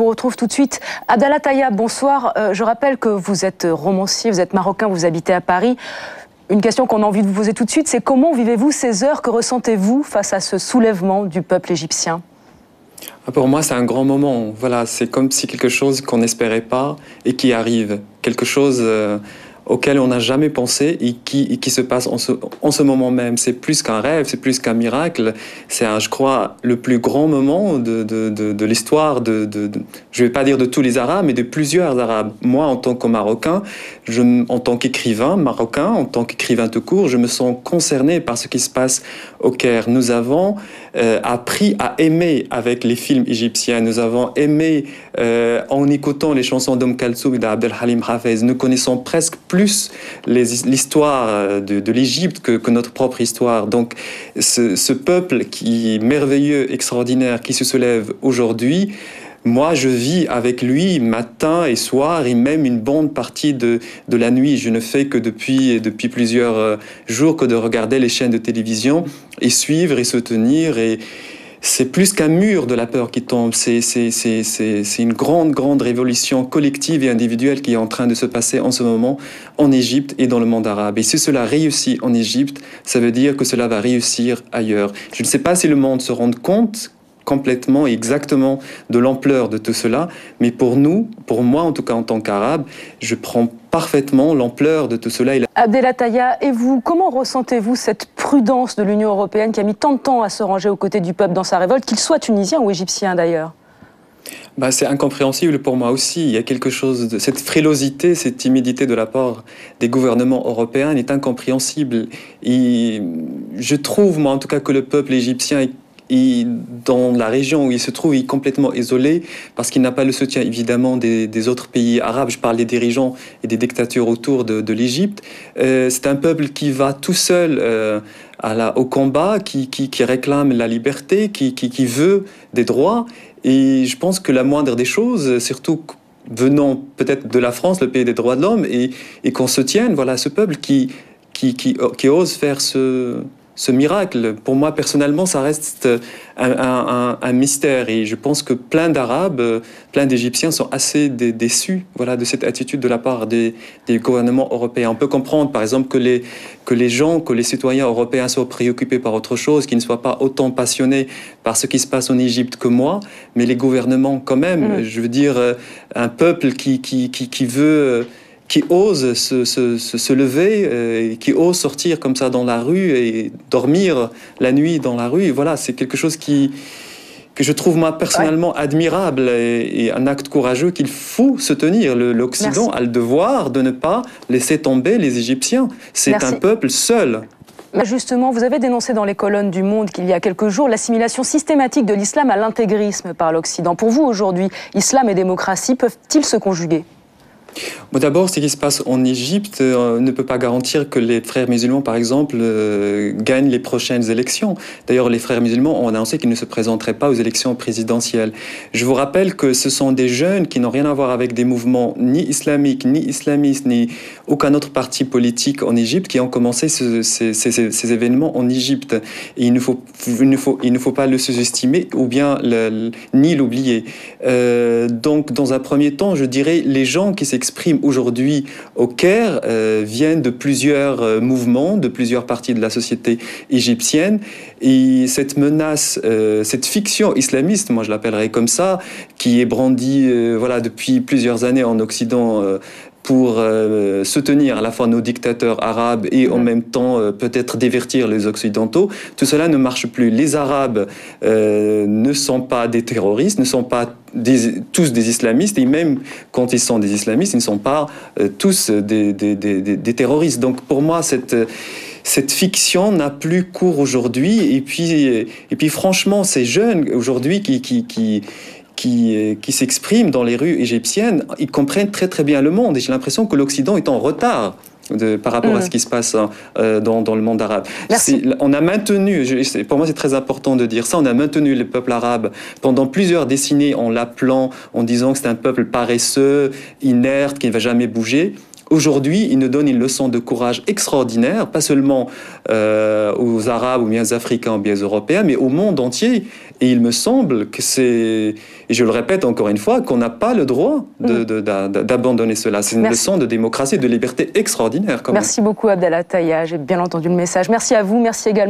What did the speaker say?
vous retrouve tout de suite. Abdallah Taïab, bonsoir. Je rappelle que vous êtes romancier, vous êtes marocain, vous habitez à Paris. Une question qu'on a envie de vous poser tout de suite, c'est comment vivez-vous ces heures? Que ressentez-vous face à ce soulèvement du peuple égyptien? Pour moi, c'est un grand moment. Voilà, c'est comme si quelque chose qu'on n'espérait pas et qui arrive. Quelque chose auquel on n'a jamais pensé et qui se passe en ce moment même. C'est plus qu'un rêve, c'est plus qu'un miracle. C'est, je crois, le plus grand moment de l'histoire je ne vais pas dire de tous les Arabes, mais de plusieurs Arabes. Moi, en tant que Marocain, en tant qu'écrivain marocain, en tant qu'écrivain tout court, je me sens concerné par ce qui se passe au Caire. Nous avons appris à aimer avec les films égyptiens. Nous avons aimé en écoutant les chansons d'Oum Kalsoum et d'Abdel Halim Hafez. Nous connaissons presque plus l'histoire de l'Égypte que notre propre histoire. Donc, ce peuple qui est merveilleux, extraordinaire, qui se soulève aujourd'hui, moi, je vis avec lui matin et soir et même une bonne partie de la nuit. Je ne fais que depuis plusieurs jours que de regarder les chaînes de télévision et suivre et soutenir. Et c'est plus qu'un mur de la peur qui tombe. C'est une grande révolution collective et individuelle qui est en train de se passer en ce moment en Égypte et dans le monde arabe. Et si cela réussit en Égypte, ça veut dire que cela va réussir ailleurs. Je ne sais pas si le monde se rend compte complètement et exactement de l'ampleur de tout cela, mais pour moi en tout cas en tant qu'Arabe, je prends parfaitement l'ampleur de tout cela. Abdallah Taïab, et vous, comment ressentez-vous cette prudence de l'Union européenne qui a mis tant de temps à se ranger aux côtés du peuple dans sa révolte, qu'il soit tunisien ou égyptien d'ailleurs? C'est incompréhensible pour moi aussi. Il y a quelque chose de cette frilosité, cette timidité de la part des gouvernements européens est incompréhensible. Et je trouve, moi en tout cas, que le peuple égyptien dans la région où il se trouve, il est complètement isolé parce qu'il n'a pas le soutien évidemment des autres pays arabes. Je parle des dirigeants et des dictatures autour de l'Égypte. C'est un peuple qui va tout seul au combat, qui réclame la liberté, qui veut des droits. Et je pense que la moindre des choses, surtout venant peut-être de la France, le pays des droits de l'homme, et qu'on se tienne, voilà, ce peuple qui ose faire ce miracle. Pour moi, personnellement, ça reste un mystère. Et je pense que plein d'Arabes, plein d'Égyptiens sont assez déçus, voilà, de cette attitude de la part des gouvernements européens. On peut comprendre, par exemple, que les citoyens européens soient préoccupés par autre chose, qu'ils ne soient pas autant passionnés par ce qui se passe en Égypte que moi, mais les gouvernements quand même. Je veux dire, un peuple qui ose se lever, qui ose sortir comme ça dans la rue et dormir la nuit dans la rue. Et voilà, c'est quelque chose que je trouve moi personnellement admirable et un acte courageux qu'il faut se tenir. L'Occident a le devoir de ne pas laisser tomber les Égyptiens. C'est un peuple seul. Justement, vous avez dénoncé dans les colonnes du Monde qu'il y a quelques jours l'assimilation systématique de l'islam à l'intégrisme par l'Occident. Pour vous, aujourd'hui, islam et démocratie peuvent-ils se conjuguer? D'abord, ce qui se passe en Égypte ne peut pas garantir que les frères musulmans, par exemple, gagnent les prochaines élections. D'ailleurs, les frères musulmans ont annoncé qu'ils ne se présenteraient pas aux élections présidentielles. Je vous rappelle que ce sont des jeunes qui n'ont rien à voir avec des mouvements ni islamiques, ni islamistes, ni aucun autre parti politique en Égypte qui ont commencé ces événements en Égypte. Et il ne faut pas le sous-estimer ou bien ni l'oublier. Donc, dans un premier temps, je dirais les gens qui s'expriment aujourd'hui au Caire viennent de plusieurs mouvements, de plusieurs parties de la société égyptienne. Et cette menace, cette fiction islamiste, moi je l'appellerais comme ça, qui est brandie depuis plusieurs années en Occident pour soutenir à la fois nos dictateurs arabes et en même temps peut-être divertir les Occidentaux. Tout cela ne marche plus. Les Arabes ne sont pas des terroristes, ne sont pas tous des islamistes, et même quand ils sont des islamistes, ils ne sont pas tous des terroristes. Donc pour moi, cette fiction n'a plus cours aujourd'hui. Et puis franchement, ces jeunes aujourd'hui qui s'expriment dans les rues égyptiennes, ils comprennent très très bien le monde. Et j'ai l'impression que l'Occident est en retard par rapport à ce qui se passe dans le monde arabe. On a maintenu, pour moi c'est très important de dire ça, on a maintenu le peuple arabe pendant plusieurs décennies en l'appelant, en disant que c'est un peuple paresseux, inerte, qui ne va jamais bouger. Aujourd'hui, il nous donne une leçon de courage extraordinaire, pas seulement aux Arabes ou bien aux Africains ou bien aux Européens, mais au monde entier. Et il me semble que c'est, et je le répète encore une fois, qu'on n'a pas le droit d'abandonner cela. C'est une leçon de démocratie et de liberté extraordinaire. Merci beaucoup Abdallah Taïa, j'ai bien entendu le message. Merci à vous, merci également.